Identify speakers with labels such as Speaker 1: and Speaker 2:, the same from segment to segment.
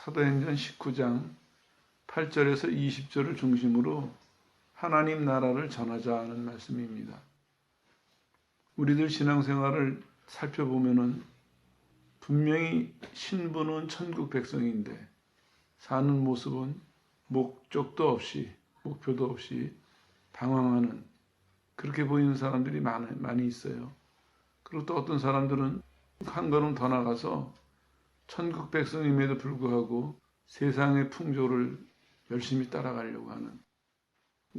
Speaker 1: 사도행전 19장 8절에서 20절을 중심으로 하나님 나라를 전하자는 말씀입니다. 우리들 신앙생활을 살펴보면은 분명히 신분은 천국 백성인데 사는 모습은 목적도 없이 목표도 없이 방황하는 그렇게 보이는 사람들이 많이 있어요. 그리고 또 어떤 사람들은 한 걸음 더 나가서 천국 백성임에도 불구하고 세상의 풍조를 열심히 따라가려고 하는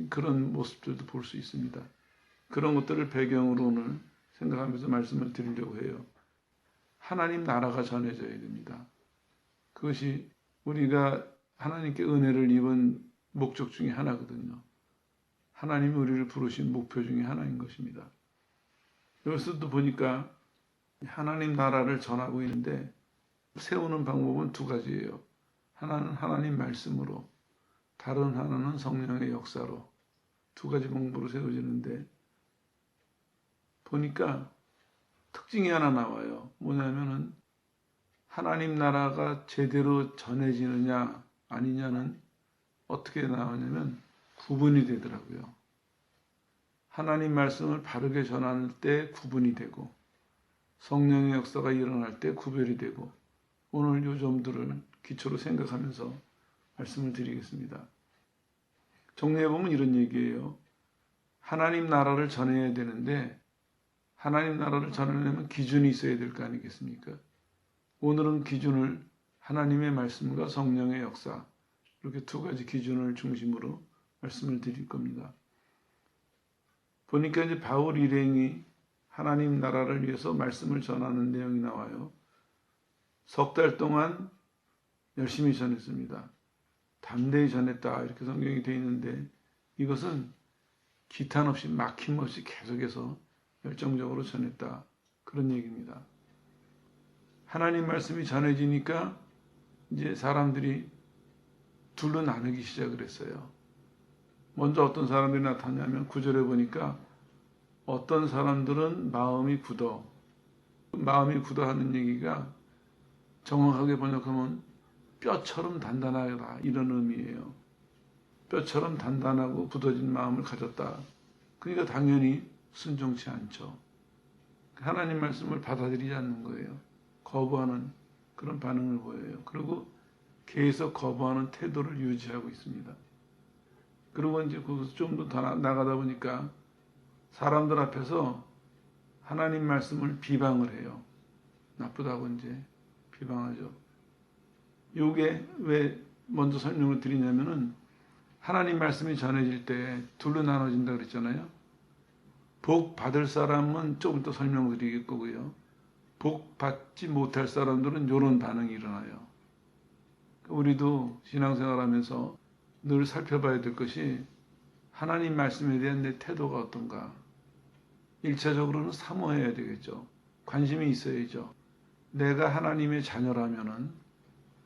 Speaker 1: 그런 모습들도 볼 수 있습니다. 그런 것들을 배경으로 오늘 생각하면서 말씀을 드리려고 해요. 하나님 나라가 전해져야 됩니다. 그것이 우리가 하나님께 은혜를 입은 목적 중에 하나거든요. 하나님이 우리를 부르신 목표 중에 하나인 것입니다. 여기서도 보니까 하나님 나라를 전하고 있는데 세우는 방법은 두 가지예요. 하나는 하나님 말씀으로, 다른 하나는 성령의 역사로 두 가지 방법으로 세워지는데 보니까 특징이 하나 나와요. 뭐냐면은 하나님 나라가 제대로 전해지느냐 아니냐는 어떻게 나오냐면 구분이 되더라고요. 하나님 말씀을 바르게 전할 때 구분이 되고 성령의 역사가 일어날 때 구별이 되고 오늘 이 점들을 기초로 생각하면서 말씀을 드리겠습니다. 정리해보면 이런 얘기예요. 하나님 나라를 전해야 되는데 하나님 나라를 전하려면 기준이 있어야 될 거 아니겠습니까? 오늘은 기준을 하나님의 말씀과 성령의 역사 이렇게 두 가지 기준을 중심으로 말씀을 드릴 겁니다. 보니까 이제 바울 일행이 하나님 나라를 위해서 말씀을 전하는 내용이 나와요. 석 달 동안 열심히 전했습니다. 담대히 전했다 이렇게 성경이 되어 있는데 이것은 기탄 없이 막힘없이 계속해서 열정적으로 전했다 그런 얘기입니다. 하나님 말씀이 전해지니까 이제 사람들이 둘로 나누기 시작을 했어요. 먼저 어떤 사람들이 나타나냐면 9절에 보니까 어떤 사람들은 마음이 굳어 하는 얘기가 정확하게 번역하면 뼈처럼 단단하다 이런 의미예요. 뼈처럼 단단하고 굳어진 마음을 가졌다. 그러니까 당연히 순종치 않죠. 하나님 말씀을 받아들이지 않는 거예요. 거부하는 그런 반응을 보여요. 그리고 계속 거부하는 태도를 유지하고 있습니다. 그리고 이제 거기서 좀 더 나가다 보니까 사람들 앞에서 하나님 말씀을 비방을 해요. 나쁘다고 이제 비방하죠. 요게 왜 먼저 설명을 드리냐면은 하나님 말씀이 전해질 때 둘로 나눠진다 그랬잖아요. 복 받을 사람은 조금 더 설명을 드릴 거고요. 복 받지 못할 사람들은 이런 반응이 일어나요. 우리도 신앙생활하면서 늘 살펴봐야 될 것이 하나님 말씀에 대한 내 태도가 어떤가. 1차적으로는 사모해야 되겠죠. 관심이 있어야죠. 내가 하나님의 자녀라면은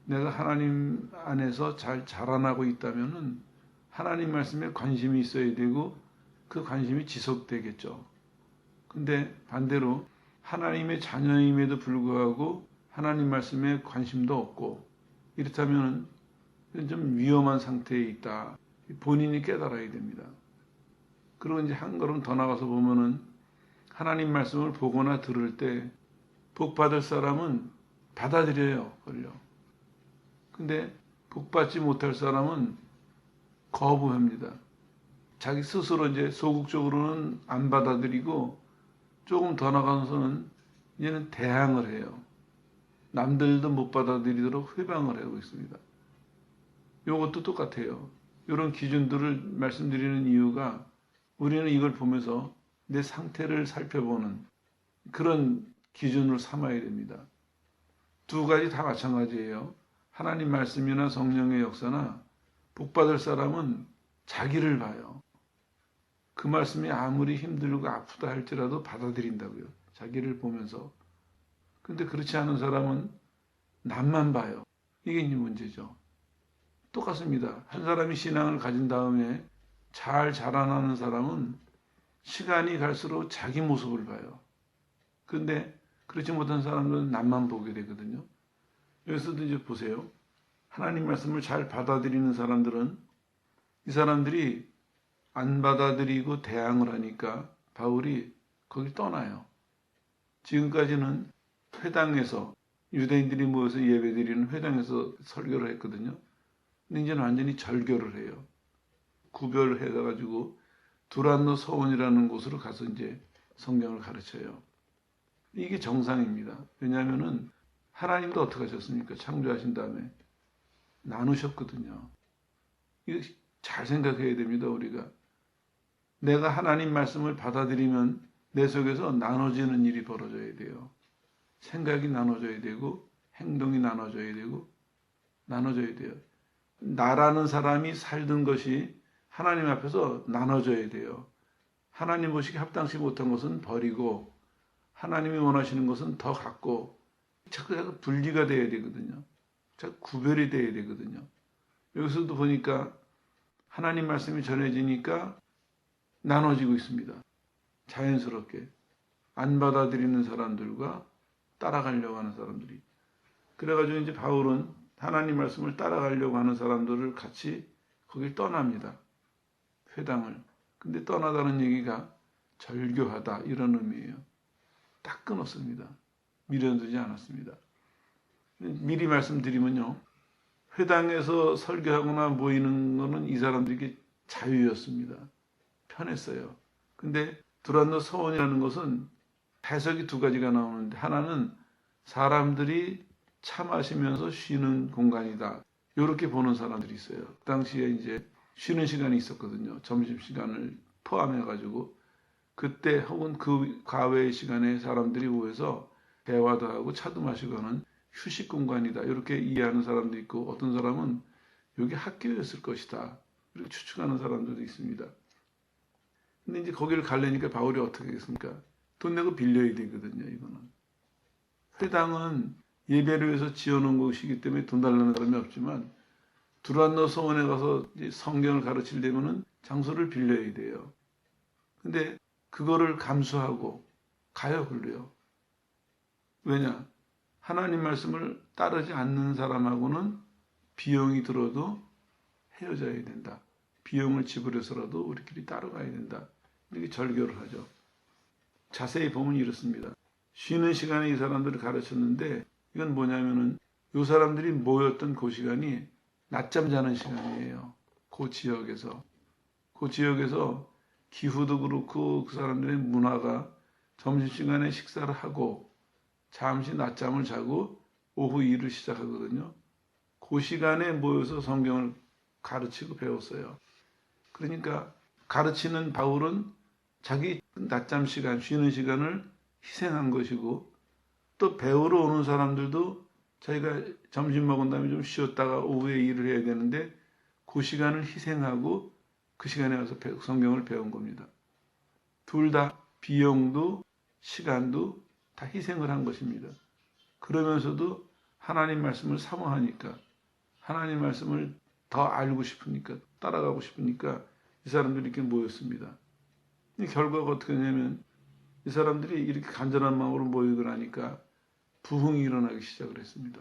Speaker 1: 내가 하나님 안에서 잘 자라나고 있다면은 하나님 말씀에 관심이 있어야 되고 그 관심이 지속되겠죠. 근데 반대로 하나님의 자녀임에도 불구하고 하나님 말씀에 관심도 없고 이렇다면 좀 위험한 상태에 있다. 본인이 깨달아야 됩니다. 그리고 이제 한 걸음 더 나가서 보면은 하나님 말씀을 보거나 들을 때 복 받을 사람은 받아들여요. 그걸요. 근데 복 받지 못할 사람은 거부합니다. 자기 스스로 이제 소극적으로는 안 받아들이고 조금 더 나가서는 이제는 대항을 해요. 남들도 못 받아들이도록 회방을 하고 있습니다. 이것도 똑같아요. 이런 기준들을 말씀드리는 이유가 우리는 이걸 보면서 내 상태를 살펴보는 그런 기준으로 삼아야 됩니다. 두 가지 다 마찬가지예요. 하나님 말씀이나 성령의 역사나 복받을 사람은 자기를 봐요. 그 말씀이 아무리 힘들고 아프다 할지라도 받아들인다고요. 자기를 보면서. 근데 그렇지 않은 사람은 남만 봐요. 이게 이제 문제죠. 똑같습니다. 한 사람이 신앙을 가진 다음에 잘 자라나는 사람은 시간이 갈수록 자기 모습을 봐요. 근데 그렇지 못한 사람들은 남만 보게 되거든요. 여기서도 이제 보세요. 하나님 말씀을 잘 받아들이는 사람들은 이 사람들이 안 받아들이고 대항을 하니까 바울이 거기 떠나요. 지금까지는 회당에서 유대인들이 모여서 예배드리는 회당에서 설교를 했거든요. 근데 이제는 완전히 절교를 해요. 구별해가지고 두란노 서원이라는 곳으로 가서 이제 성경을 가르쳐요. 이게 정상입니다. 왜냐하면은 하나님도 어떻게 하셨습니까? 창조하신 다음에 나누셨거든요. 이거 잘 생각해야 됩니다, 우리가. 내가 하나님 말씀을 받아들이면 내 속에서 나눠지는 일이 벌어져야 돼요. 생각이 나눠져야 되고, 행동이 나눠져야 되고, 나눠져야 돼요. 나라는 사람이 살던 것이 하나님 앞에서 나눠져야 돼요. 하나님 보시기에 합당치 못한 것은 버리고, 하나님이 원하시는 것은 더 갖고, 자꾸 분리가 돼야 되거든요. 자꾸 구별이 돼야 되거든요. 여기서도 보니까 하나님 말씀이 전해지니까 나눠지고 있습니다. 자연스럽게. 안 받아들이는 사람들과 따라가려고 하는 사람들이. 그래가지고 이제 바울은 하나님 말씀을 따라가려고 하는 사람들을 같이 거길 떠납니다. 회당을. 근데 떠나다는 얘기가 절교하다 이런 의미예요. 딱 끊었습니다. 미련두지 않았습니다. 미리 말씀드리면요. 회당에서 설교하거나 모이는 거는 이 사람들에게 자유였습니다. 편했어요. 근데 두란노 서원이라는 것은 해석이 두 가지가 나오는데 하나는 사람들이 차 마시면서 쉬는 공간이다. 이렇게 보는 사람들이 있어요. 그 당시에 이제 쉬는 시간이 있었거든요. 점심시간을 포함해가지고 그때 혹은 그 과외의 시간에 사람들이 모여서 대화도 하고 차도 마시고 하는 휴식 공간이다. 이렇게 이해하는 사람도 있고 어떤 사람은 여기 학교였을 것이다. 이렇게 추측하는 사람들도 있습니다. 근데 이제 거기를 가려니까 바울이 어떻게 하겠습니까? 돈 내고 빌려야 되거든요, 이거는. 회당은 예배를 위해서 지어놓은 곳이기 때문에 돈 달라는 사람이 없지만 두란노 서원에 가서 성경을 가르치려면은 장소를 빌려야 돼요. 근데 그거를 감수하고 가요, 그래요. 왜냐? 하나님 말씀을 따르지 않는 사람하고는 비용이 들어도 헤어져야 된다. 비용을 지불해서라도 우리끼리 따라가야 된다. 이렇게 절교를 하죠. 자세히 보면 이렇습니다. 쉬는 시간에 이 사람들을 가르쳤는데 이건 뭐냐면은 이 사람들이 모였던 그 시간이 낮잠 자는 시간이에요. 그 지역에서. 그 지역에서 기후도 그렇고 그 사람들의 문화가 점심시간에 식사를 하고 잠시 낮잠을 자고 오후 일을 시작하거든요. 그 시간에 모여서 성경을 가르치고 배웠어요. 그러니까 가르치는 바울은 자기 낮잠 시간, 쉬는 시간을 희생한 것이고 또 배우러 오는 사람들도 자기가 점심 먹은 다음에 좀 쉬었다가 오후에 일을 해야 되는데 그 시간을 희생하고 그 시간에 와서 성경을 배운 겁니다. 둘 다 비용도 시간도 다 희생을 한 것입니다. 그러면서도 하나님 말씀을 사모하니까 하나님 말씀을 더 알고 싶으니까 따라가고 싶으니까 이 사람들이 이렇게 모였습니다. 결과가 어떻게 되냐면 이 사람들이 이렇게 간절한 마음으로 모이고 나니까 부흥이 일어나기 시작을 했습니다.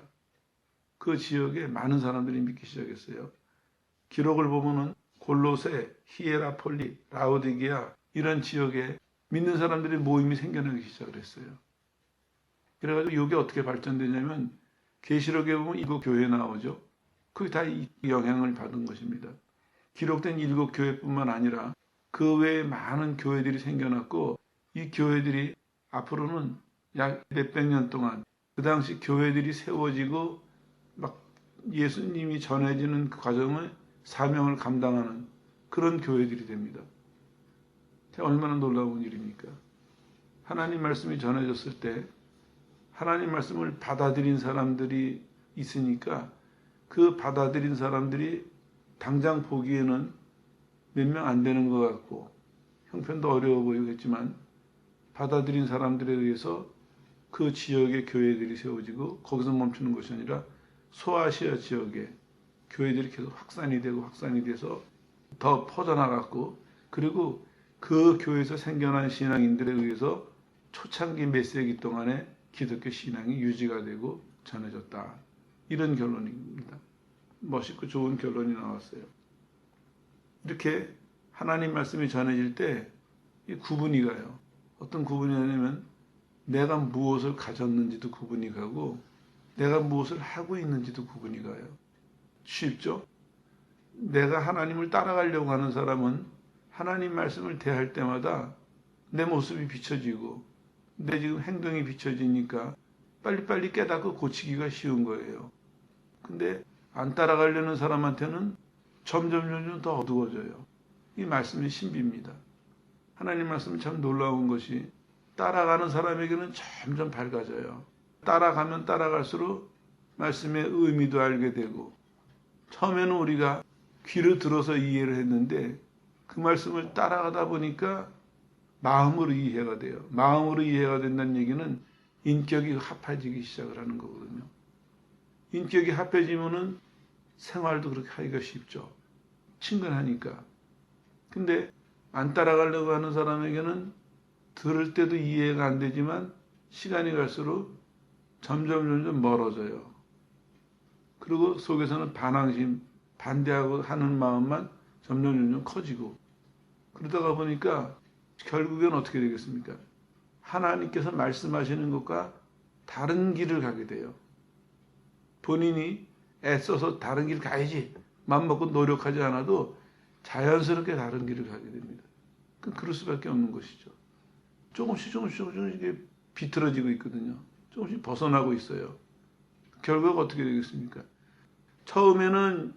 Speaker 1: 그 지역에 많은 사람들이 믿기 시작했어요. 기록을 보면은 골로새, 히에라폴리, 라오디게아 이런 지역에 믿는 사람들의 모임이 생겨나기 시작을 했어요. 그래가지고 이게 어떻게 발전되냐면 계시록에 보면 7교회 나오죠. 그게 다 이 영향을 받은 것입니다. 기록된 7교회뿐만 아니라 그 외에 많은 교회들이 생겨났고 이 교회들이 앞으로는 약 몇백 년 동안 그 당시 교회들이 세워지고 막 예수님이 전해지는 그 과정을 사명을 감당하는 그런 교회들이 됩니다. 얼마나 놀라운 일입니까? 하나님 말씀이 전해졌을 때 하나님 말씀을 받아들인 사람들이 있으니까 그 받아들인 사람들이 당장 보기에는 몇 명 안 되는 것 같고 형편도 어려워 보이겠지만 받아들인 사람들에 의해서 그 지역의 교회들이 세워지고 거기서 멈추는 것이 아니라 소아시아 지역에 교회들이 계속 확산이 되고 확산이 돼서 더 퍼져나갔고 그리고 그 교회에서 생겨난 신앙인들에 의해서 초창기 몇 세기 동안에 기독교 신앙이 유지가 되고 전해졌다. 이런 결론입니다. 멋있고 좋은 결론이 나왔어요. 이렇게 하나님 말씀이 전해질 때 이 구분이 가요. 어떤 구분이 가냐면 내가 무엇을 가졌는지도 구분이 가고 내가 무엇을 하고 있는지도 구분이 가요. 쉽죠? 내가 하나님을 따라가려고 하는 사람은 하나님 말씀을 대할 때마다 내 모습이 비춰지고 내 지금 행동이 비춰지니까 빨리빨리 깨닫고 고치기가 쉬운 거예요. 근데 안 따라가려는 사람한테는 점점 더 어두워져요. 이 말씀이 신비입니다. 하나님 말씀은 참 놀라운 것이 따라가는 사람에게는 점점 밝아져요. 따라가면 따라갈수록 말씀의 의미도 알게 되고 처음에는 우리가 귀를 들어서 이해를 했는데 그 말씀을 따라가다 보니까 마음으로 이해가 돼요. 마음으로 이해가 된다는 얘기는 인격이 합해지기 시작을 하는 거거든요. 인격이 합해지면은 생활도 그렇게 하기가 쉽죠. 친근하니까. 근데 안 따라가려고 하는 사람에게는 들을 때도 이해가 안 되지만 시간이 갈수록 점점 멀어져요. 그리고 속에서는 반항심, 반대하고 하는 마음만 점점 커지고 그러다가 보니까 결국엔 어떻게 되겠습니까? 하나님께서 말씀하시는 것과 다른 길을 가게 돼요. 본인이 애써서 다른 길 가야지 맘먹고 노력하지 않아도 자연스럽게 다른 길을 가게 됩니다. 그럴 수밖에 없는 것이죠. 조금씩 이게 비틀어지고 있거든요. 조금씩 벗어나고 있어요. 결과가 어떻게 되겠습니까? 처음에는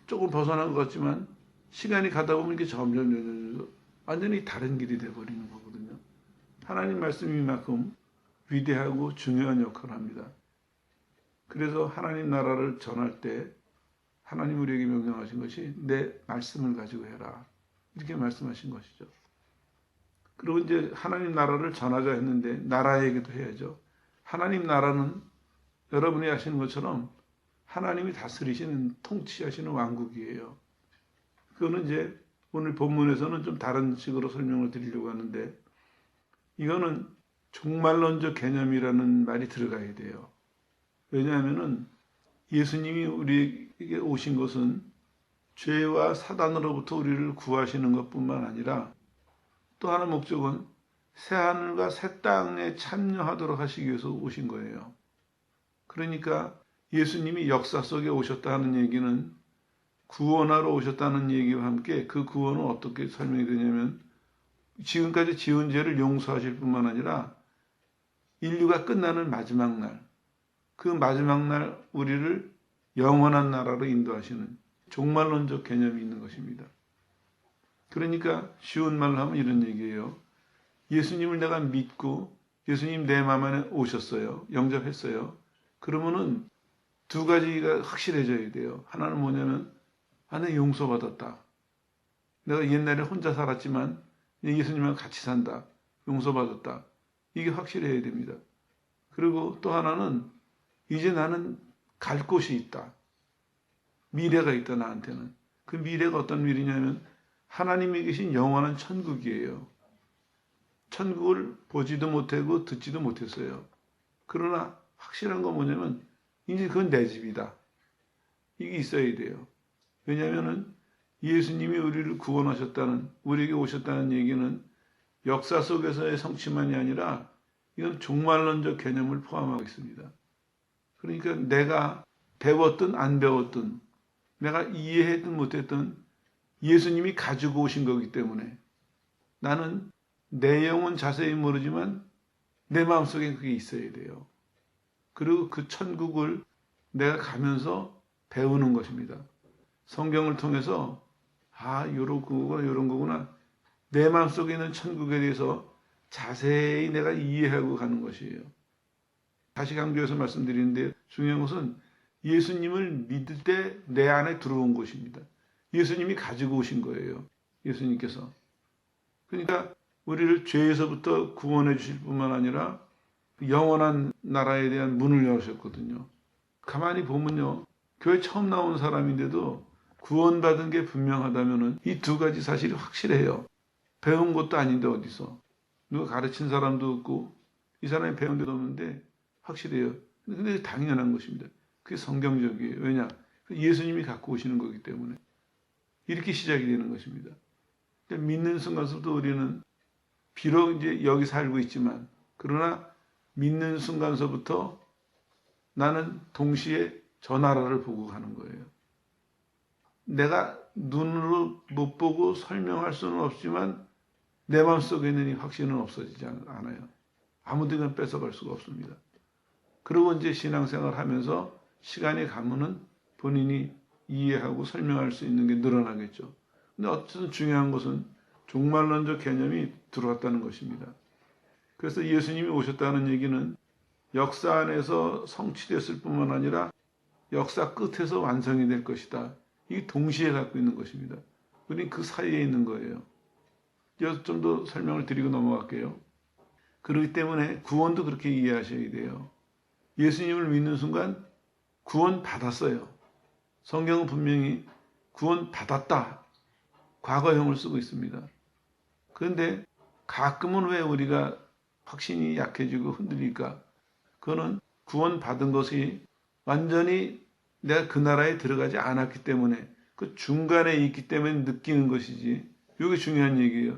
Speaker 1: 조금 벗어난 것 같지만 시간이 가다 보면 이게 점점 완전히 다른 길이 돼버리는 거거든요. 하나님 말씀이 이만큼 위대하고 중요한 역할을 합니다. 그래서 하나님 나라를 전할 때 하나님 우리에게 명령하신 것이 내 말씀을 가지고 해라. 이렇게 말씀하신 것이죠. 그리고 이제 하나님 나라를 전하자 했는데 나라 얘기도 해야죠. 하나님 나라는 여러분이 아시는 것처럼 하나님이 다스리시는 통치하시는 왕국이에요. 그거는 이제 오늘 본문에서는 좀 다른 식으로 설명을 드리려고 하는데 이거는 종말론적 개념이라는 말이 들어가야 돼요. 왜냐하면은 예수님이 우리에게 오신 것은 죄와 사단으로부터 우리를 구하시는 것뿐만 아니라 또 하나 목적은 새하늘과 새 땅에 참여하도록 하시기 위해서 오신 거예요. 그러니까 예수님이 역사 속에 오셨다는 얘기는 구원하러 오셨다는 얘기와 함께 그 구원은 어떻게 설명이 되냐면 지금까지 지은 죄를 용서하실 뿐만 아니라 인류가 끝나는 마지막 날, 그 마지막 날 우리를 영원한 나라로 인도하시는 종말론적 개념이 있는 것입니다. 그러니까 쉬운 말로 하면 이런 얘기예요. 예수님을 내가 믿고 예수님 내 마음 안에 오셨어요. 영접했어요. 그러면은 두 가지가 확실해져야 돼요. 하나는 뭐냐면 내가 용서받았다. 내가 옛날에 혼자 살았지만 예수님과 같이 산다. 용서받았다. 이게 확실해야 됩니다. 그리고 또 하나는 이제 나는 갈 곳이 있다. 미래가 있다 나한테는. 그 미래가 어떤 미래냐면 하나님이 계신 영원한 천국이에요. 천국을 보지도 못하고 듣지도 못했어요. 그러나 확실한 건 뭐냐면 이제 그건 내 집이다. 이게 있어야 돼요. 왜냐하면 예수님이 우리를 구원하셨다는 우리에게 오셨다는 얘기는 역사 속에서의 성취만이 아니라 이건 종말론적 개념을 포함하고 있습니다. 그러니까 내가 배웠든 안 배웠든 내가 이해했든 못했든 예수님이 가지고 오신 거기 때문에 나는 내용은 자세히 모르지만 내 마음속에 그게 있어야 돼요. 그리고 그 천국을 내가 가면서 배우는 것입니다. 성경을 통해서 요런 거구나 요런 거구나 내 마음속에 있는 천국에 대해서 자세히 내가 이해하고 가는 것이에요. 다시 강조해서 말씀드리는데 중요한 것은 예수님을 믿을 때 내 안에 들어온 것입니다. 예수님이 가지고 오신 거예요. 예수님께서. 그러니까 우리를 죄에서부터 구원해 주실 뿐만 아니라 영원한 나라에 대한 문을 열으셨거든요. 가만히 보면요. 교회 처음 나온 사람인데도 구원받은 게 분명하다면은 이 두 가지 사실이 확실해요. 배운 것도 아닌데 어디서. 누가 가르친 사람도 없고 이 사람이 배운 데도 없는데 확실해요. 근데 당연한 것입니다. 그게 성경적이에요. 왜냐? 예수님이 갖고 오시는 거기 때문에 이렇게 시작이 되는 것입니다. 믿는 순간부터 우리는 비록 이제 여기 살고 있지만 그러나 믿는 순간서부터 나는 동시에 저 나라를 보고 가는 거예요. 내가 눈으로 못 보고 설명할 수는 없지만 내 마음속에 있는 이 확신은 없어지지 않아요. 아무도 이건 뺏어갈 수가 없습니다. 그리고 이제 신앙생활 하면서 시간이 가면은 본인이 이해하고 설명할 수 있는 게 늘어나겠죠. 근데 어쨌든 중요한 것은 종말론적 개념이 들어왔다는 것입니다. 그래서 예수님이 오셨다는 얘기는 역사 안에서 성취됐을 뿐만 아니라 역사 끝에서 완성이 될 것이다. 이게 동시에 갖고 있는 것입니다. 우리는 그 사이에 있는 거예요. 이제 좀 더 설명을 드리고 넘어갈게요. 그렇기 때문에 구원도 그렇게 이해하셔야 돼요. 예수님을 믿는 순간 구원 받았어요. 성경은 분명히 구원 받았다. 과거형을 쓰고 있습니다. 그런데 가끔은 왜 우리가 확신이 약해지고 흔들릴까? 그거는 구원 받은 것이 완전히 내가 그 나라에 들어가지 않았기 때문에 그 중간에 있기 때문에 느끼는 것이지. 이게 중요한 얘기예요.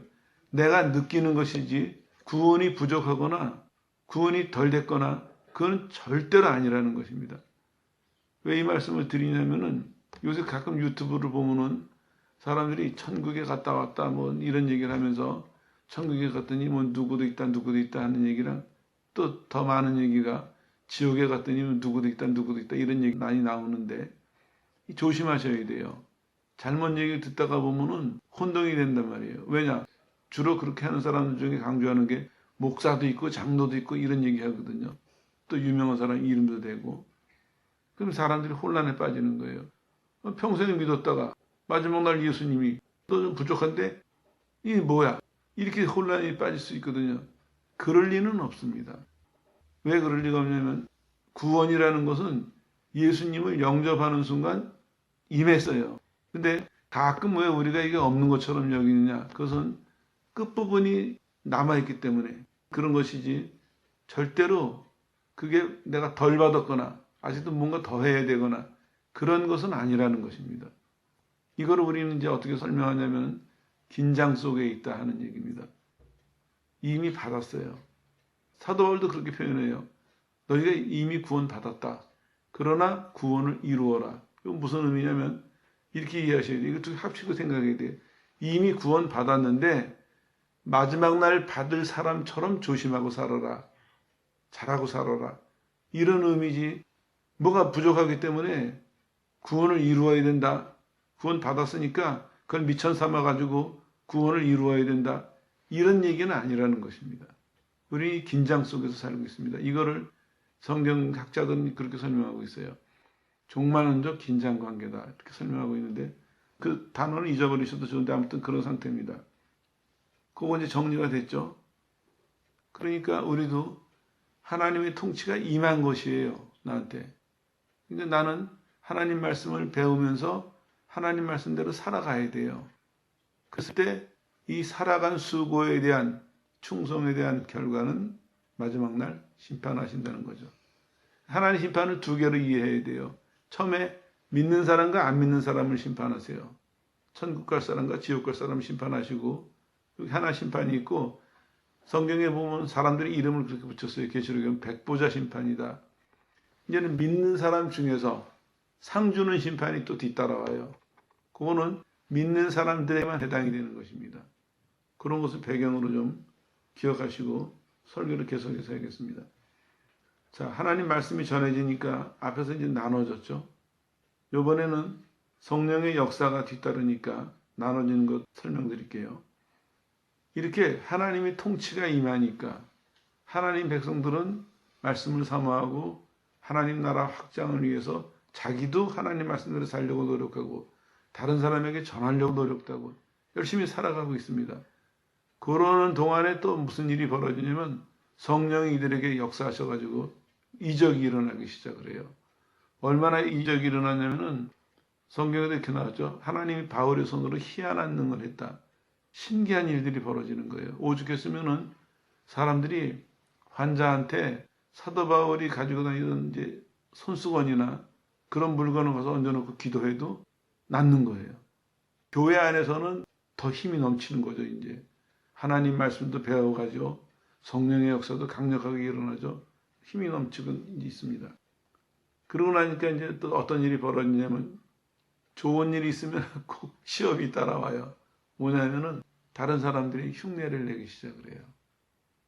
Speaker 1: 내가 느끼는 것이지 구원이 부족하거나 구원이 덜 됐거나 그건 절대로 아니라는 것입니다. 왜 이 말씀을 드리냐면은 요새 가끔 유튜브를 보면은 사람들이 천국에 갔다 왔다 뭐 이런 얘기를 하면서 천국에 갔더니 뭐 누구도 있다 하는 얘기랑 또 더 많은 얘기가 지옥에 갔더니 누구도 있다 이런 얘기 많이 나오는데 조심하셔야 돼요. 잘못 얘기를 듣다가 보면은 혼동이 된단 말이에요. 왜냐? 주로 그렇게 하는 사람들 중에 강조하는 게 목사도 있고 장로도 있고 이런 얘기 하거든요. 또 유명한 사람 이름도 대고. 그럼 사람들이 혼란에 빠지는 거예요. 평생을 믿었다가 마지막 날 예수님이 너 좀 부족한데 이게 뭐야? 이렇게 혼란에 빠질 수 있거든요. 그럴 리는 없습니다. 왜 그럴 리가 없냐면 구원이라는 것은 예수님을 영접하는 순간 임했어요. 근데 가끔 왜 우리가 이게 없는 것처럼 여기느냐? 그것은 끝부분이 남아있기 때문에 그런 것이지 절대로 그게 내가 덜 받았거나 아직도 뭔가 더 해야 되거나 그런 것은 아니라는 것입니다. 이거를 우리는 이제 어떻게 설명하냐면 긴장 속에 있다 하는 얘기입니다. 이미 받았어요. 사도 바울도 그렇게 표현해요. 너희가 이미 구원 받았다. 그러나 구원을 이루어라. 이건 무슨 의미냐면 이렇게 이해하셔야 돼요. 이거 합치고 생각해야 돼요. 이미 구원 받았는데 마지막 날 받을 사람처럼 조심하고 살아라. 잘하고 살아라. 이런 의미지. 뭐가 부족하기 때문에 구원을 이루어야 된다. 구원 받았으니까 그걸 미천 삼아가지고 구원을 이루어야 된다. 이런 얘기는 아니라는 것입니다. 우리 긴장 속에서 살고 있습니다. 이거를 성경학자들은 그렇게 설명하고 있어요. 종말론적 긴장관계다. 이렇게 설명하고 있는데 그 단어는 잊어버리셔도 좋은데 아무튼 그런 상태입니다. 그거 이제 정리가 됐죠. 그러니까 우리도 하나님의 통치가 임한 것이에요. 나한테. 그러니까 나는 하나님 말씀을 배우면서 하나님 말씀대로 살아가야 돼요. 그랬을 때 이 살아간 수고에 대한 충성에 대한 결과는 마지막 날 심판하신다는 거죠. 하나님 심판을 두 개로 이해해야 돼요. 처음에 믿는 사람과 안 믿는 사람을 심판하세요. 천국 갈 사람과 지옥 갈 사람을 심판하시고 여기 하나 심판이 있고 성경에 보면 사람들이 이름을 그렇게 붙였어요. 계시록에 보면 백보자 심판이다. 이제는 믿는 사람 중에서 상 주는 심판이 또 뒤따라와요. 그거는 믿는 사람들에게만 해당이 되는 것입니다. 그런 것을 배경으로 좀 기억하시고 설교를 계속해서 하겠습니다. 자, 하나님 말씀이 전해지니까 앞에서 이제 나눠졌죠. 이번에는 성령의 역사가 뒤따르니까 나눠지는 것 설명드릴게요. 이렇게 하나님의 통치가 임하니까 하나님 백성들은 말씀을 사모하고 하나님 나라 확장을 위해서 자기도 하나님 말씀대로 살려고 노력하고 다른 사람에게 전하려고 노력하고 열심히 살아가고 있습니다. 그러는 동안에 또 무슨 일이 벌어지냐면 성령이 이들에게 역사하셔가지고 이적이 일어나기 시작을 해요. 얼마나 이적이 일어나냐면은 성경에도 이렇게 나왔죠. 하나님이 바울의 손으로 희한한 능을 했다. 신기한 일들이 벌어지는 거예요. 오죽했으면은 사람들이 환자한테 사도 바울이 가지고 다니던 이제 손수건이나 그런 물건을 가서 얹어놓고 기도해도 낫는 거예요. 교회 안에서는 더 힘이 넘치는 거죠, 이제. 하나님 말씀도 배워가지고 성령의 역사도 강력하게 일어나죠. 힘이 넘치고 있습니다. 그러고 나니까 이제 또 어떤 일이 벌어지냐면 좋은 일이 있으면 꼭 시험이 따라와요. 뭐냐면은 다른 사람들이 흉내를 내기 시작을 해요.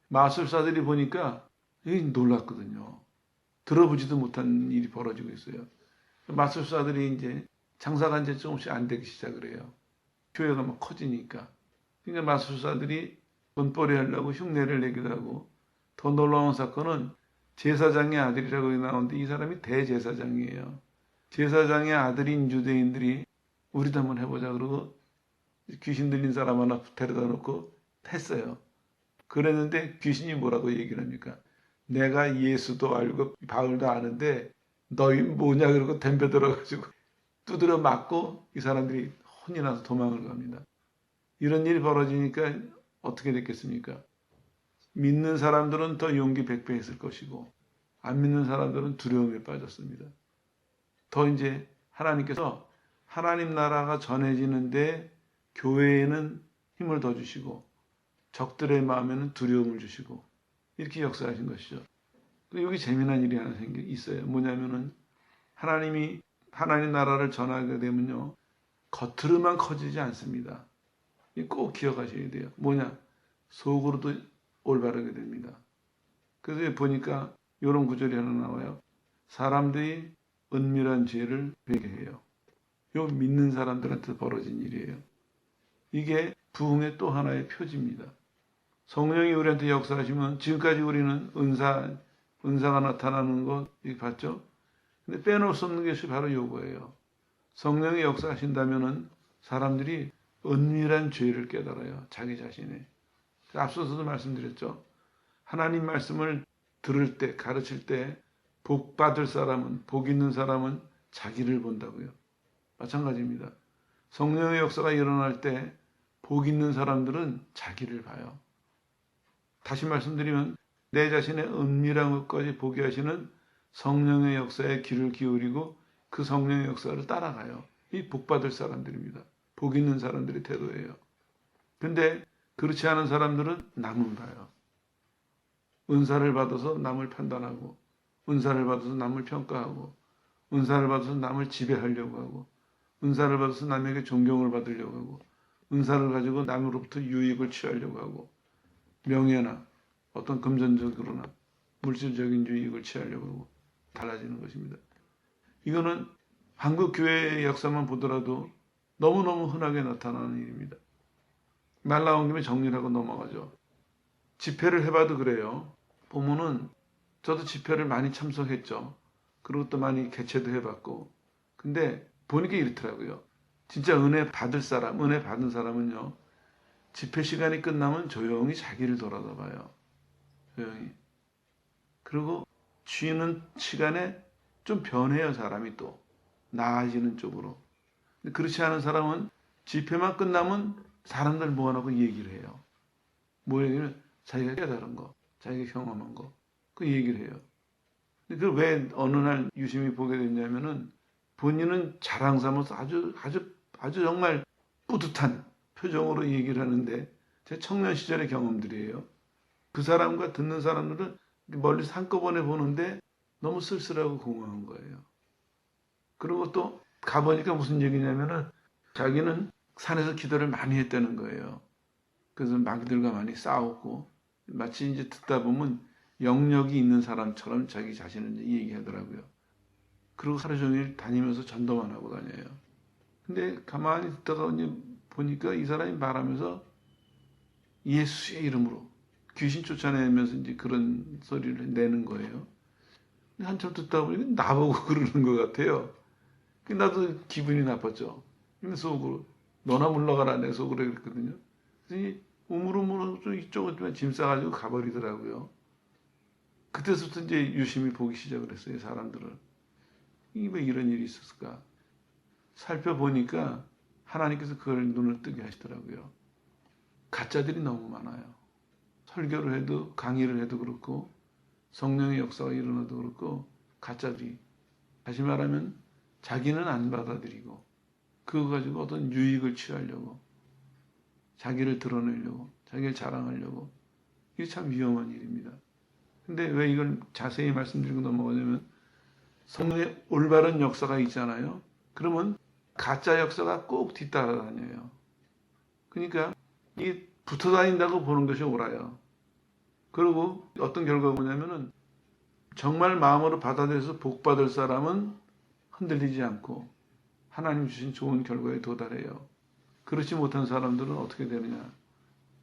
Speaker 1: 마술사들이 보니까 놀랐거든요. 들어보지도 못한 일이 벌어지고 있어요. 마술사들이 이제 장사가 이제 조금씩 안 되기 시작을 해요. 교회가 막 커지니까. 그러니까 마술사들이 돈벌이 하려고 흉내를 내기도 하고, 더 놀라운 사건은 제사장의 아들이라고 나오는데 이 사람이 대제사장이에요. 제사장의 아들인 유대인들이 우리도 한번 해보자 그러고 귀신 들린 사람 하나 데려다 놓고 했어요. 그랬는데 귀신이 뭐라고 얘기를 합니까? 내가 예수도 알고 바울도 아는데 너희 뭐냐 그러고 덤벼들어가지고 두드려 맞고 이 사람들이 혼이 나서 도망을 갑니다. 이런 일이 벌어지니까 어떻게 됐겠습니까? 믿는 사람들은 더 용기 백배했을 것이고 안 믿는 사람들은 두려움에 빠졌습니다. 더 이제 하나님께서 하나님 나라가 전해지는데 교회에는 힘을 더 주시고 적들의 마음에는 두려움을 주시고 이렇게 역사하신 것이죠. 여기 재미난 일이 하나 있어요. 뭐냐면은 하나님이 하나님 나라를 전하게 되면요. 겉으로만 커지지 않습니다. 꼭 기억하셔야 돼요. 뭐냐? 속으로도 올바르게 됩니다. 그래서 보니까 이런 구절이 하나 나와요. 사람들이 은밀한 죄를 회개해요. 요 믿는 사람들한테 벌어진 일이에요. 이게 부흥의 또 하나의 표지입니다. 성령이 우리한테 역사하시면 지금까지 우리는 은사가 나타나는 거 봤죠? 근데 빼놓을 수 없는 것이 바로 요거예요. 성령이 역사하신다면은 사람들이 은밀한 죄를 깨달아요. 자기 자신의. 앞서서도 말씀드렸죠. 하나님 말씀을 들을 때, 가르칠 때 복 받을 사람은, 복 있는 사람은 자기를 본다고요. 마찬가지입니다. 성령의 역사가 일어날 때 복 있는 사람들은 자기를 봐요. 다시 말씀드리면 내 자신의 은밀한 것까지 보게 하시는 성령의 역사에 귀를 기울이고 그 성령의 역사를 따라가요. 이 복 받을 사람들입니다. 복 있는 사람들의 태도예요. 근데 그렇지 않은 사람들은 남은 봐요. 은사를 받아서 남을 판단하고 은사를 받아서 남을 평가하고 은사를 받아서 남을 지배하려고 하고 은사를 받아서 남에게 존경을 받으려고 하고 은사를 가지고 남으로부터 유익을 취하려고 하고 명예나 어떤 금전적으로나 물질적인 유익을 취하려고 하고 달라지는 것입니다. 이거는 한국 교회의 역사만 보더라도 너무너무 흔하게 나타나는 일입니다. 말 나온 김에 정리를 하고 넘어가죠. 집회를 해봐도 그래요. 보면은 저도 집회를 많이 참석했죠. 그리고 또 많이 개최도 해봤고. 근데 보니까 이렇더라고요. 진짜 은혜 받을 사람, 은혜 받은 사람은요. 집회 시간이 끝나면 조용히 자기를 돌아다 봐요. 조용히. 그리고 쉬는 시간에 좀 변해요. 사람이 또. 나아지는 쪽으로. 근데 그렇지 않은 사람은 집회만 끝나면 사람들 모아놓고 얘기를 해요. 뭐 얘기를? 자기가 깨달은 거, 자기가 경험한 거, 그 얘기를 해요. 그걸 왜 어느 날 유심히 보게 됐냐면은 본인은 자랑 삼아서 아주 정말 뿌듯한 표정으로 얘기를 하는데 제 청년 시절의 경험들이에요. 그 사람과 듣는 사람들은 멀리서 한꺼번에 보는데 너무 쓸쓸하고 공허한 거예요. 그리고 또 가보니까 무슨 얘기냐면은 자기는 산에서 기도를 많이 했다는 거예요. 그래서 마귀들과 많이 싸웠고 마치 이제 듣다 보면 영역이 있는 사람처럼 자기 자신을 얘기하더라고요. 그리고 하루 종일 다니면서 전도만 하고 다녀요. 근데 가만히 듣다가 이제 보니까 이 사람이 말하면서 예수의 이름으로 귀신 쫓아내면서 이제 그런 소리를 내는 거예요. 근데 한참 듣다 보니까 나보고 그러는 것 같아요. 나도 기분이 나빴죠. 속으로 너나 물러가라 내 속으로 그랬거든요. 그래서 우물우물 이쪽으로 짐 싸가지고 가버리더라고요. 그때부터 이제 유심히 보기 시작을 했어요. 사람들을. 이게 왜 이런 일이 있었을까? 살펴보니까 하나님께서 그걸 눈을 뜨게 하시더라고요. 가짜들이 너무 많아요. 설교를 해도 강의를 해도 그렇고 성령의 역사가 일어나도 그렇고 가짜들이 다시 말하면 자기는 안 받아들이고 그거 가지고 어떤 유익을 취하려고 자기를 드러내려고 자기를 자랑하려고 이게 참 위험한 일입니다. 근데 왜 이걸 자세히 말씀드리고 넘어가냐면 성령의 올바른 역사가 있잖아요. 그러면 가짜 역사가 꼭 뒤따라다녀요. 그러니까 이 붙어 다닌다고 보는 것이 옳아요. 그리고 어떤 결과가 뭐냐면은 정말 마음으로 받아들여서 복받을 사람은 흔들리지 않고 하나님 주신 좋은 결과에 도달해요. 그렇지 못한 사람들은 어떻게 되느냐?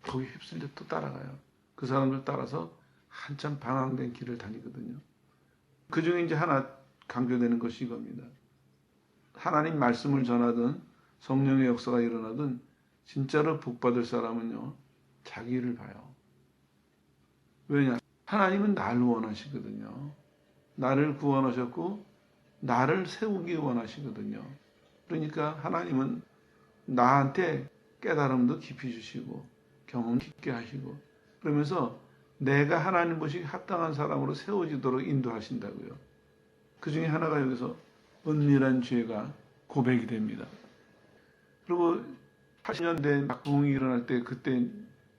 Speaker 1: 거기 휩쓸려 또 따라가요. 그 사람들 따라서 한참 방황된 길을 다니거든요. 그 중에 이제 하나 강조되는 것이 이겁니다. 하나님 말씀을 전하든 성령의 역사가 일어나든 진짜로 복받을 사람은요, 자기를 봐요. 왜냐? 하나님은 나를 원하시거든요. 나를 구원하셨고 나를 세우기 원하시거든요. 그러니까 하나님은 나한테 깨달음도 깊이 주시고 경험 깊게 하시고 그러면서 내가 하나님 보시기 합당한 사람으로 세워지도록 인도하신다고요. 그 중에 하나가 여기서 은밀한 죄가 고백이 됩니다. 그리고 80년대 막부흥이 일어날 때 그때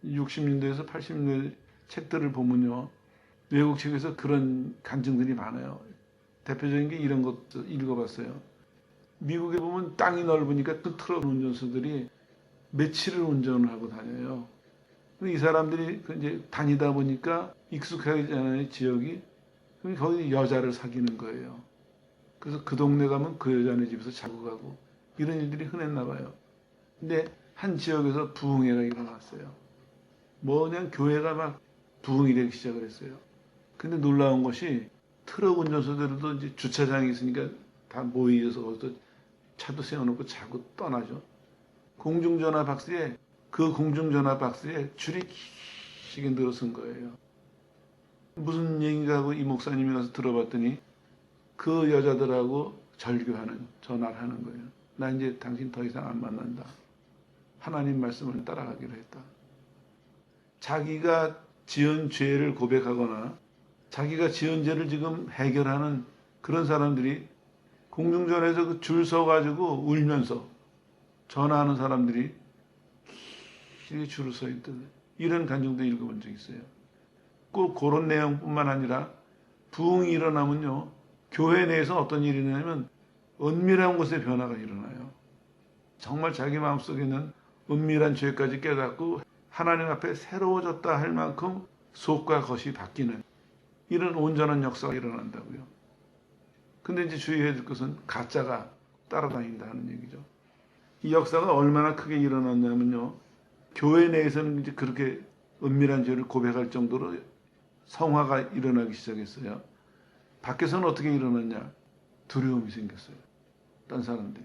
Speaker 1: 60년대에서 80년대 책들을 보면요. 외국 책에서 그런 간증들이 많아요. 대표적인 게 이런 것도 읽어봤어요. 미국에 보면 땅이 넓으니까 그 트럭 운전수들이 며칠을 운전을 하고 다녀요. 이 사람들이 이제 다니다 보니까 익숙하지 않은 지역이 그럼 거기 여자를 사귀는 거예요. 그래서 그 동네 가면 그 여자네 집에서 자고 가고 이런 일들이 흔했나 봐요. 근데 한 지역에서 부흥회가 일어났어요. 그냥 교회가 막 부흥이 되기 시작을 했어요. 근데 놀라운 것이 트럭 운전수들도 이제 주차장이 있으니까 다 모여서 거기서 차도 세워놓고 자고 떠나죠. 공중전화 박스에 그 공중전화 박스에 줄이 길게 늘어선 거예요. 무슨 얘기가 하고 이 목사님이 가서 들어봤더니 그 여자들하고 절교하는 전화를 하는 거예요. 나 이제 당신 더 이상 안 만난다. 하나님 말씀을 따라가기로 했다. 자기가 지은 죄를 고백하거나 자기가 지은 죄를 지금 해결하는 그런 사람들이 공중전에서 그 줄 서가지고 울면서 전화하는 사람들이 길게 줄을 서 있던 이런 간증도 읽어본 적이 있어요. 꼭 그런 내용뿐만 아니라 부흥이 일어나면요. 교회 내에서 어떤 일이 일어나면 은밀한 곳에 변화가 일어나요. 정말 자기 마음속에 있는 은밀한 죄까지 깨닫고 하나님 앞에 새로워졌다 할 만큼 속과 겉이 바뀌는 이런 온전한 역사가 일어난다고요. 근데 이제 주의해야 될 것은 가짜가 따라다닌다 하는 얘기죠. 이 역사가 얼마나 크게 일어났냐면요. 교회 내에서는 이제 그렇게 은밀한 죄를 고백할 정도로 성화가 일어나기 시작했어요. 밖에서는 어떻게 일어났냐? 두려움이 생겼어요. 딴 사람들이.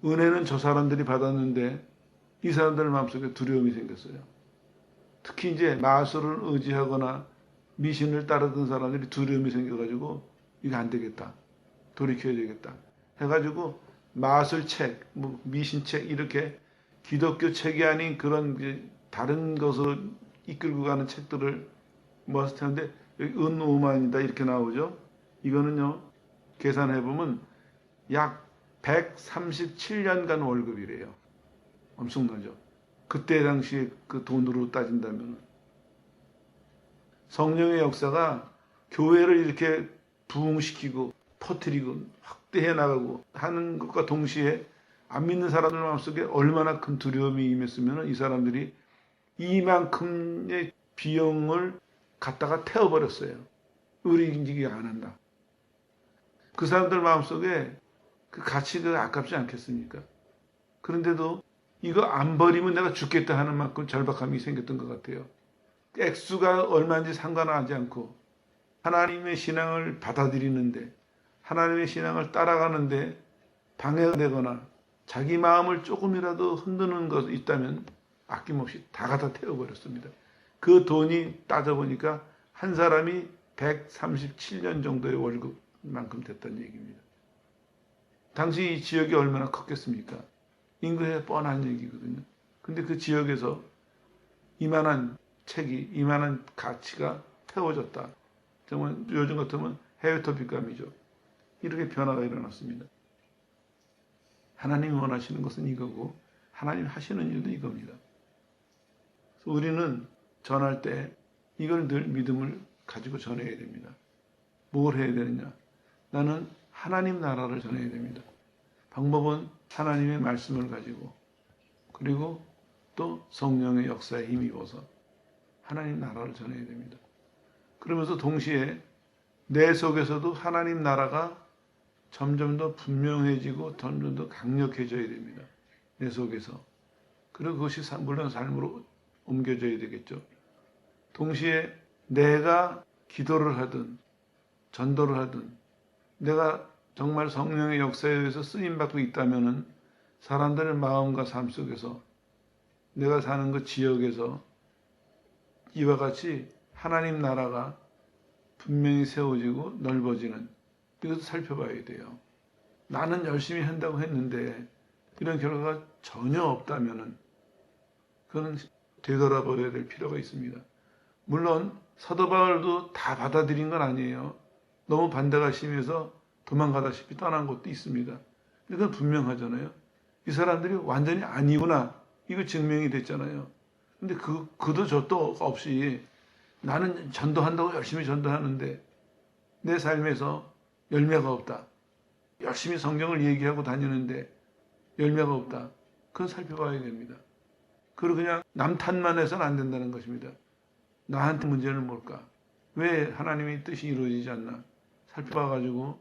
Speaker 1: 은혜는 저 사람들이 받았는데 이 사람들 마음속에 두려움이 생겼어요. 특히 이제 마술을 의지하거나 미신을 따르던 사람들이 두려움이 생겨가지고 이거 안 되겠다. 돌이켜야 되겠다. 해가지고 마술책, 미신책 이렇게 기독교 책이 아닌 그런 다른 것을 이끌고 가는 책들을 모았을 텐데 여기 은 5만이다 이렇게 나오죠. 이거는요. 계산해보면 약 137년간 월급이래요. 엄청나죠. 그때 당시에 그 돈으로 따진다면 성령의 역사가 교회를 이렇게 부흥시키고 퍼뜨리고 확대해 나가고 하는 것과 동시에 안 믿는 사람들 마음속에 얼마나 큰 두려움이 임했으면 이 사람들이 이만큼의 비용을 갖다가 태워버렸어요. 의리인지기 안 한다. 그 사람들 마음속에 그 가치가 아깝지 않겠습니까? 그런데도 이거 안 버리면 내가 죽겠다 하는 만큼 절박함이 생겼던 것 같아요. 액수가 얼마인지 상관하지 않고 하나님의 신앙을 받아들이는데 하나님의 신앙을 따라가는데 방해가 되거나 자기 마음을 조금이라도 흔드는 것이 있다면 아낌없이 다 갖다 태워버렸습니다. 그 돈이 따져보니까 한 사람이 137년 정도의 월급만큼 됐다는 얘기입니다. 당시 이 지역이 얼마나 컸겠습니까? 인근에 뻔한 얘기거든요. 근데 그 지역에서 이만한 책이, 이만한 가치가 태워졌다. 정말 요즘 같으면 해외 토픽감이죠. 이렇게 변화가 일어났습니다. 하나님이 원하시는 것은 이거고 하나님이 하시는 일도 이겁니다. 그래서 우리는 전할 때 이걸 늘 믿음을 가지고 전해야 됩니다. 뭘 해야 되느냐? 나는 하나님 나라를 전해야 됩니다. 방법은 하나님의 말씀을 가지고 그리고 또 성령의 역사에 힘입어서 하나님 나라를 전해야 됩니다. 그러면서 동시에 내 속에서도 하나님 나라가 점점 더 분명해지고 점점 더 강력해져야 됩니다. 내 속에서. 그리고 그것이 물론 삶으로 옮겨져야 되겠죠. 동시에 내가 기도를 하든 전도를 하든 내가 정말 성령의 역사에 의해서 쓰임받고 있다면은 사람들의 마음과 삶 속에서 내가 사는 그 지역에서 이와 같이 하나님 나라가 분명히 세워지고 넓어지는 이것도 살펴봐야 돼요. 나는 열심히 한다고 했는데 이런 결과가 전혀 없다면은 그건 되돌아버려야 될 필요가 있습니다. 물론 사도 바울도 다 받아들인 건 아니에요. 너무 반대가 심해서 도망가다시피 떠난 것도 있습니다. 이건 분명하잖아요. 이 사람들이 완전히 아니구나. 이거 증명이 됐잖아요. 근데 그도 저도 없이 나는 전도한다고 열심히 전도하는데 내 삶에서 열매가 없다. 열심히 성경을 얘기하고 다니는데 열매가 없다. 그건 살펴봐야 됩니다. 그리고 그냥 남 탓만 해서는 안 된다는 것입니다. 나한테 문제는 뭘까? 왜 하나님의 뜻이 이루어지지 않나? 살펴봐가지고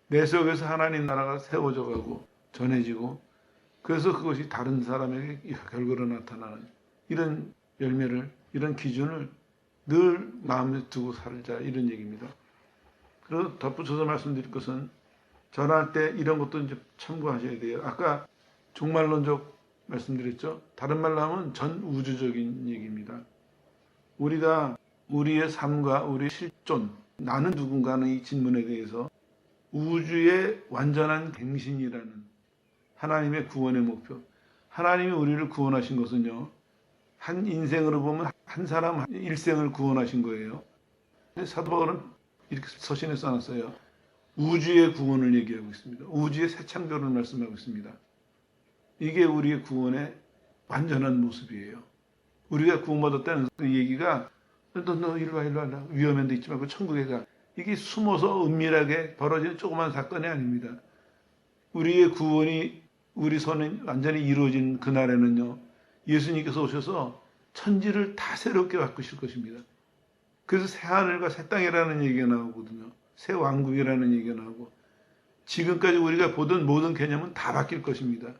Speaker 1: 내 속에서 하나님 나라가 세워져 가고 전해지고 그래서 그것이 다른 사람에게 결과로 나타나는 이런 열매를 이런 기준을 늘 마음에 두고 살자 이런 얘기입니다. 그리고 덧붙여서 말씀드릴 것은 전할 때 이런 것도 이제 참고하셔야 돼요. 아까 종말론적 말씀드렸죠. 다른 말로 하면 전 우주적인 얘기입니다. 우리가 우리의 삶과 우리의 실존, 나는 누군가는 이 질문에 대해서 우주의 완전한 갱신이라는 하나님의 구원의 목표. 하나님이 우리를 구원하신 것은요. 한 인생으로 보면 한 사람 일생을 구원하신 거예요. 근데 사도 바울은 이렇게 서신에 써놨어요. 우주의 구원을 얘기하고 있습니다. 우주의 새 창조를 말씀하고 있습니다. 이게 우리의 구원의 완전한 모습이에요. 우리가 구원받았다는 그 얘기가 너 일로 와 위험한 데 있지 말고 천국에 가. 이게 숨어서 은밀하게 벌어지는 조그만 사건이 아닙니다. 우리의 구원이 우리 손에 완전히 이루어진 그날에는요. 예수님께서 오셔서 천지를 다 새롭게 바꾸실 것입니다. 그래서 새 하늘과 새 땅이라는 얘기가 나오거든요. 새 왕국이라는 얘기가 나오고 지금까지 우리가 보던 모든 개념은 다 바뀔 것입니다.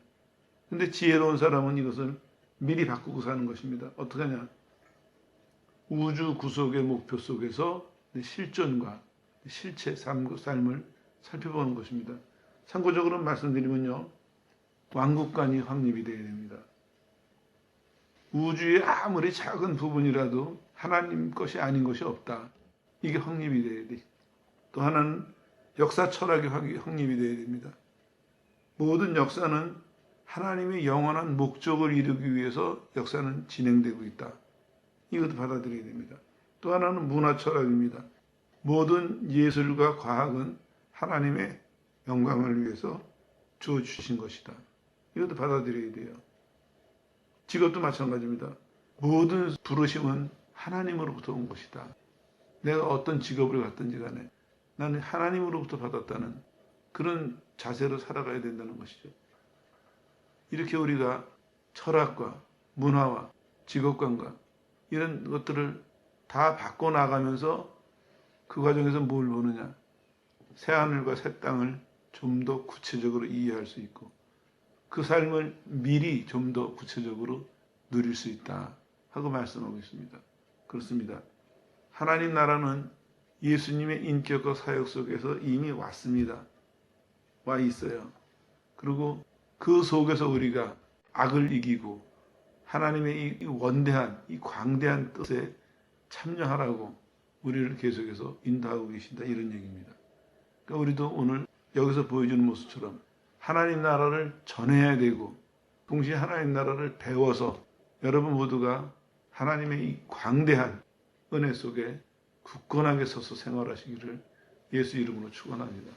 Speaker 1: 근데 지혜로운 사람은 이것을 미리 바꾸고 사는 것입니다. 어떻게 하냐? 우주 구속의 목표 속에서 실존과 실체 삶을 살펴보는 것입니다. 참고적으로 말씀드리면요. 왕국관이 확립이 되어야 됩니다. 우주의 아무리 작은 부분이라도 하나님 것이 아닌 것이 없다. 이게 확립이 되어야 돼. 또 하나는 역사 철학이 확립이 되어야 됩니다. 모든 역사는 하나님의 영원한 목적을 이루기 위해서 역사는 진행되고 있다. 이것도 받아들여야 됩니다. 또 하나는 문화 철학입니다. 모든 예술과 과학은 하나님의 영광을 위해서 주어주신 것이다. 이것도 받아들여야 돼요. 직업도 마찬가지입니다. 모든 부르심은 하나님으로부터 온 것이다. 내가 어떤 직업을 갖든지 간에 나는 하나님으로부터 받았다는 그런 자세로 살아가야 된다는 것이죠. 이렇게 우리가 철학과 문화와 직업관과 이런 것들을 다 바꿔나가면서 그 과정에서 뭘 보느냐. 새하늘과 새 땅을 좀 더 구체적으로 이해할 수 있고 그 삶을 미리 좀 더 구체적으로 누릴 수 있다 하고 말씀하고 있습니다. 그렇습니다. 하나님 나라는 예수님의 인격과 사역 속에서 이미 왔습니다. 와 있어요. 그리고 그 속에서 우리가 악을 이기고 하나님의 이 원대한, 이 광대한 뜻에 참여하라고 우리를 계속해서 인도하고 계신다 이런 얘기입니다. 그러니까 우리도 오늘 여기서 보여주는 모습처럼 하나님 나라를 전해야 되고 동시에 하나님 나라를 배워서 여러분 모두가 하나님의 이 광대한 은혜 속에 굳건하게 서서 생활하시기를 예수 이름으로 축원합니다.